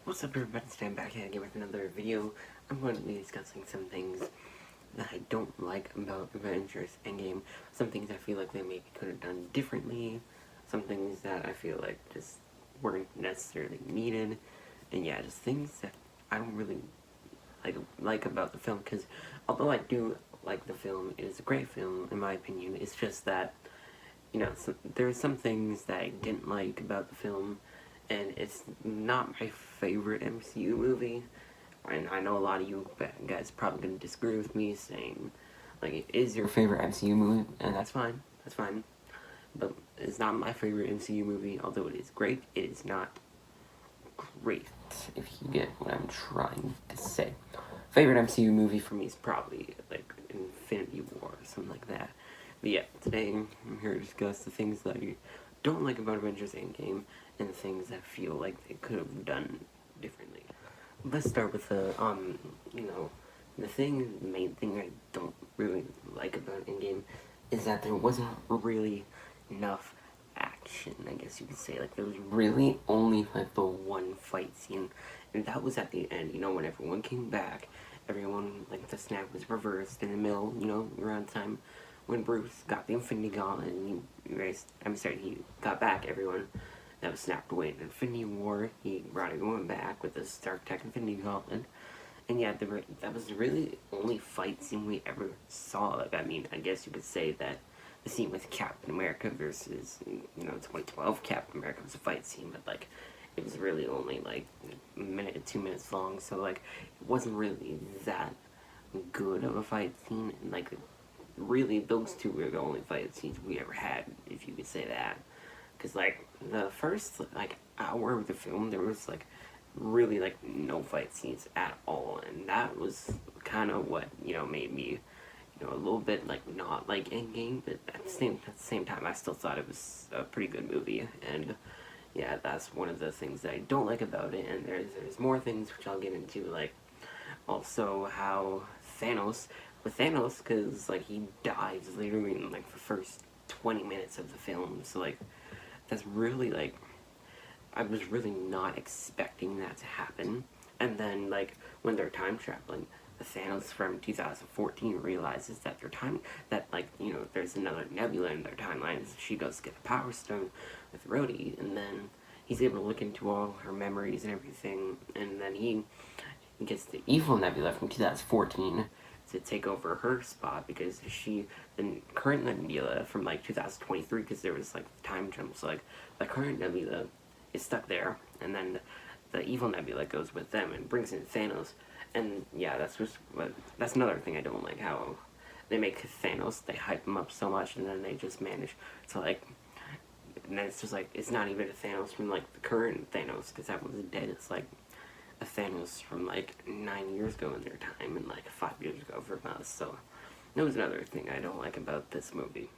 What's up everybody, Stan back here again with another video. I'm going to be discussing some things that I don't like about Avengers Endgame. Some things I feel like they maybe could have done differently. Some things that I feel like just weren't necessarily needed. And yeah, just things that I don't really like about the film. Because although I do like the film, it is a great film in my opinion. It's just that, you know, there's some things that I didn't like about the film. And it's not my favorite MCU movie, and I know a lot of you guys probably gonna disagree with me, saying, like, it is your favorite MCU movie, and that's fine, but it's not my favorite MCU movie, although it is great, it is not great, if you get what I'm trying to say. Favorite MCU movie for me is probably, like, Infinity War, or something like that. But yeah, today I'm here to discuss the things that I don't like about Avengers Endgame, and the things I feel like they could have done differently. Let's start with the, the main thing I don't really like about Endgame is that there wasn't really enough action, I guess you could say. Like, there was really only, like, the one fight scene, and that was at the end, when everyone came back, everyone, like, the snap was reversed in the middle, around time when Bruce got the Infinity Gauntlet and he got back everyone that was snapped away in Infinity War. He brought everyone back with the Stark Tech Infinity Gauntlet. And yeah, that was really the only fight scene we ever saw. Like, I mean, I guess you could say that the scene with Captain America versus, 2012 Captain America was a fight scene, but, like, it was really only, like, a minute to 2 minutes long, so, like, it wasn't really that good of a fight scene, and, like, really, those two were the only fight scenes we ever had, if you could say that. Because, like, the first, like, hour of the film, there was, like, really, like, no fight scenes at all. And that was kind of what, made me, a little bit, like, not like Endgame. But at the same time, I still thought it was a pretty good movie. And, yeah, that's one of the things that I don't like about it. And there's more things which I'll get into, like, also how Thanos, because, like, he dies literally in, like, the first 20 minutes of the film. So, like, that's really, like, I was really not expecting that to happen. And then, like, when they're time traveling, the Thanos from 2014 realizes that there's another Nebula in their timeline. So she goes to get the Power Stone with Rhodey, and then he's able to look into all her memories and everything, and then he gets the evil Nebula from 2014 to take over her spot, because the current Nebula from, like, 2023, because there was, like, time jumps, like, the current Nebula is stuck there, and then the evil Nebula goes with them and brings in Thanos. And yeah, that's another thing I don't like, how they make Thanos, they hype him up so much, and then they just manage to, like, and then it's just like, it's not even a Thanos from, like, the current Thanos, because that one's dead. It's like a Thanos from, like, 9 years ago in their time, and, like, 5 years ago for us. So that was another thing I don't like about this movie.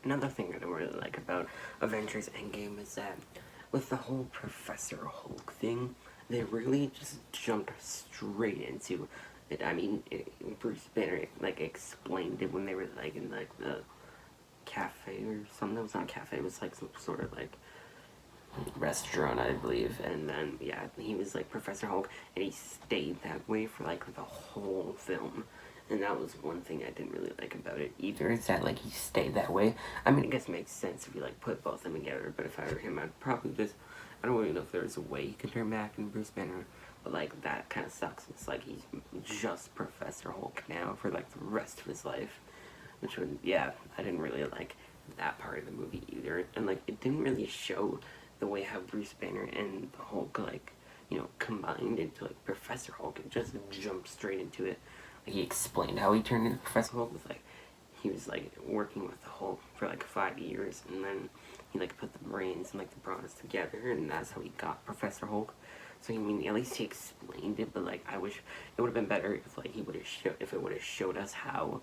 Another thing I don't really like about Avengers Endgame is that with the whole Professor Hulk thing, they really just jumped straight into it. I mean, Bruce Banner, like, explained it when they were, like, in, like, the cafe or something. It was not a cafe, it was, like, some sort of, like, restaurant, I believe. And then, yeah, he was, like, Professor Hulk, and he stayed that way for, like, the whole film. And that was one thing I didn't really like about it either, is that, like, he stayed that way. I mean, I guess it makes sense if you, like, put both of them together, but if I were him, I'd probably just, I don't really know if there's a way he could turn back in Bruce Banner, but, like, that kind of sucks. It's like he's just Professor Hulk now for, like, the rest of his life, which would, yeah, I didn't really like that part of the movie either. And, like, it didn't really show the way how Bruce Banner and the Hulk, like, combined into, like, Professor Hulk. It just jumped straight into it. Like, he explained how he turned into Professor Hulk. Was like, he was, like, working with the Hulk for, like, 5 years, and then he, like, put the brains and, like, the bronze together, and that's how he got Professor Hulk. So, I mean, at least he explained it, but, like, I wish it would have been better if, like, if it would have showed us how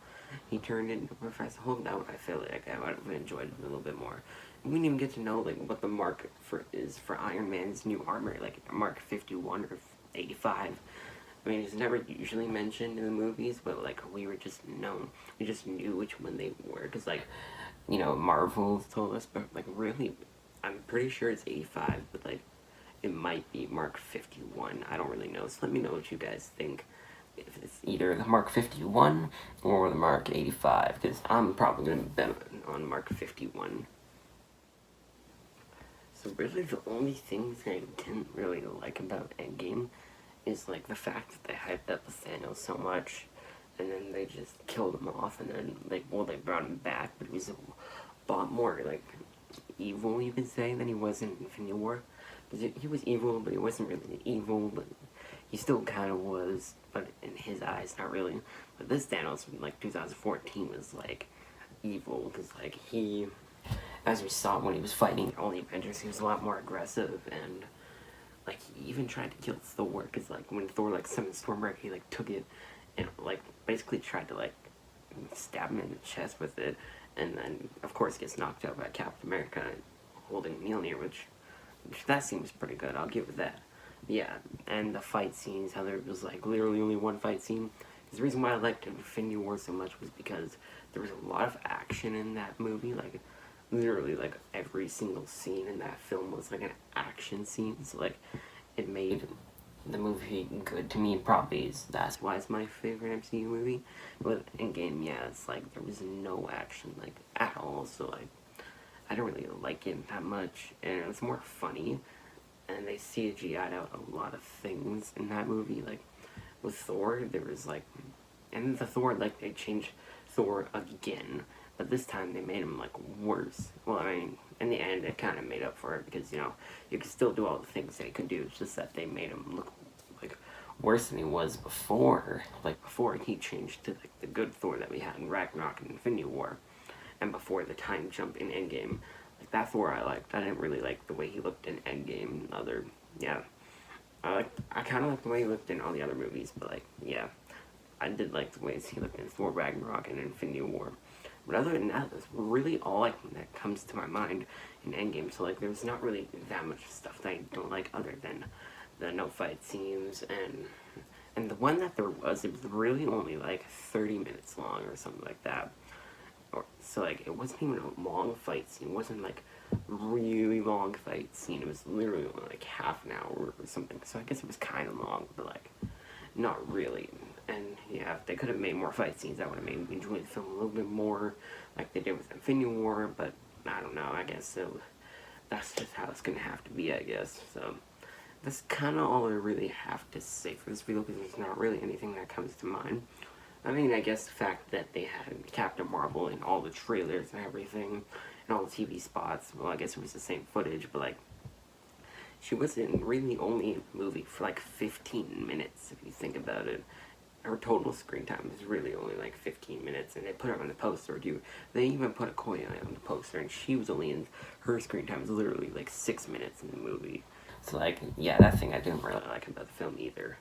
he turned into Professor Hulk. That would, I feel like I would have enjoyed it a little bit more. We didn't even get to know, like, what the mark is for Iron Man's new armor, like Mark 51 or 85. I mean, it's never usually mentioned in the movies, but, like, we just knew which one they were, because, like, Marvel told us, but, like, really, I'm pretty sure it's 85, but, like, it might be Mark 51. I don't really know, so let me know what you guys think. If it's either the Mark 51 or the Mark 85, because I'm probably going to bet on Mark 51. So really the only things I didn't really like about Endgame is like the fact that they hyped up Thanos so much, and then they just killed him off, and then like, well, they brought him back, but he was a lot more like evil, you could say, than he was in Infinity War. He was evil, but he wasn't really evil, but he still kind of was, but in his eyes, not really. But this Thanos from like 2014 was like evil, because like he, as we saw when he was fighting all the Avengers, he was a lot more aggressive, and like he even tried to kill Thor, because like when Thor like summoned Stormbreaker, he like took it and like basically tried to like stab him in the chest with it, and then of course gets knocked out by Captain America holding Mjolnir, which that seems pretty good, I'll give it that. Yeah, and the fight scenes, how there was like literally only one fight scene. The reason why I liked Infinity War so much was because there was a lot of action in that movie, like literally like every single scene in that film was like an action scene, so like it made the movie good to me. Probably that's why it's my favorite MCU movie. But Endgame, yeah, it's like there was no action like at all, so like I don't really like it that much, and it was more funny, and they CGI'd out a lot of things in that movie. Like with Thor, there was like, and the Thor, like they changed Thor again, but this time they made him like worse. Well, I mean, in the end, it kind of made up for it, because you know you could still do all the things that he could do. It's just that they made him look like worse than he was before. Like before, he changed to like the good Thor that we had in Ragnarok and Infinity War, and before the time jump in Endgame. Like that Thor I liked. I didn't really like the way he looked in Endgame. Yeah, I kind of like the way he looked in all the other movies, but like, yeah, I did like the ways he looked in Thor Ragnarok and Infinity War. But other than that, that's really all like that comes to my mind in Endgame. So like, there's not really that much stuff that I don't like, other than the no fight scenes, and the one that there was, it was really only like 30 minutes long or something like that. Or so like, it wasn't even a long fight scene. It wasn't like really long fight scene. It was literally only like half an hour or something. So I guess it was kind of long, but like not really. And yeah, if they could have made more fight scenes, that would have made me enjoy the film a little bit more, like they did with Infinity War. But I don't know. I guess so. That's just how it's gonna have to be, I guess. So that's kind of all I really have to say for this video, because there's not really anything that comes to mind. I mean, I guess the fact that they had Captain Marvel in all the trailers and everything, and all the TV spots, well, I guess it was the same footage, but like, she was in really only a movie for like 15 minutes, if you think about it. Her total screen time is really only like 15 minutes, and they put her on the poster, dude. They even put a Koi on the poster, and she was only in, her screen time is literally like 6 minutes in the movie. So like, yeah, that thing I didn't really like about the film either.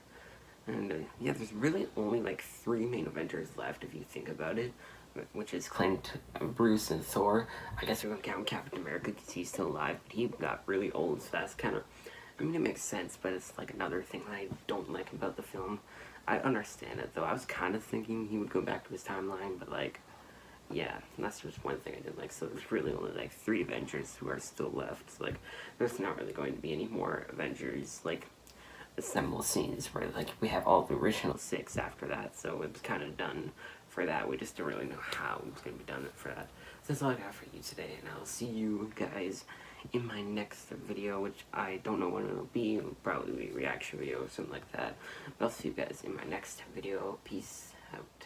And yeah, there's really only like 3 main Avengers left, if you think about it, which is Clint, Bruce, and Thor. I guess we're gonna count Captain America because he's still alive, but he got really old, so that's kind of, I mean, it makes sense, but it's like another thing that I don't like about the film. I understand it though. I was kind of thinking he would go back to his timeline, but like, yeah, that's just one thing I didn't like. So there's really only like 3 Avengers who are still left. So like, there's not really going to be any more Avengers like assemble scenes where like we have all the original 6 after that. So it was kind of done for that. We just don't really know how it was going to be done for that. So that's all I got for you today, and I'll see you guys in my next video, which I don't know when it'll be. It'll probably be a reaction video or something like that. But I'll see you guys in my next video. Peace out.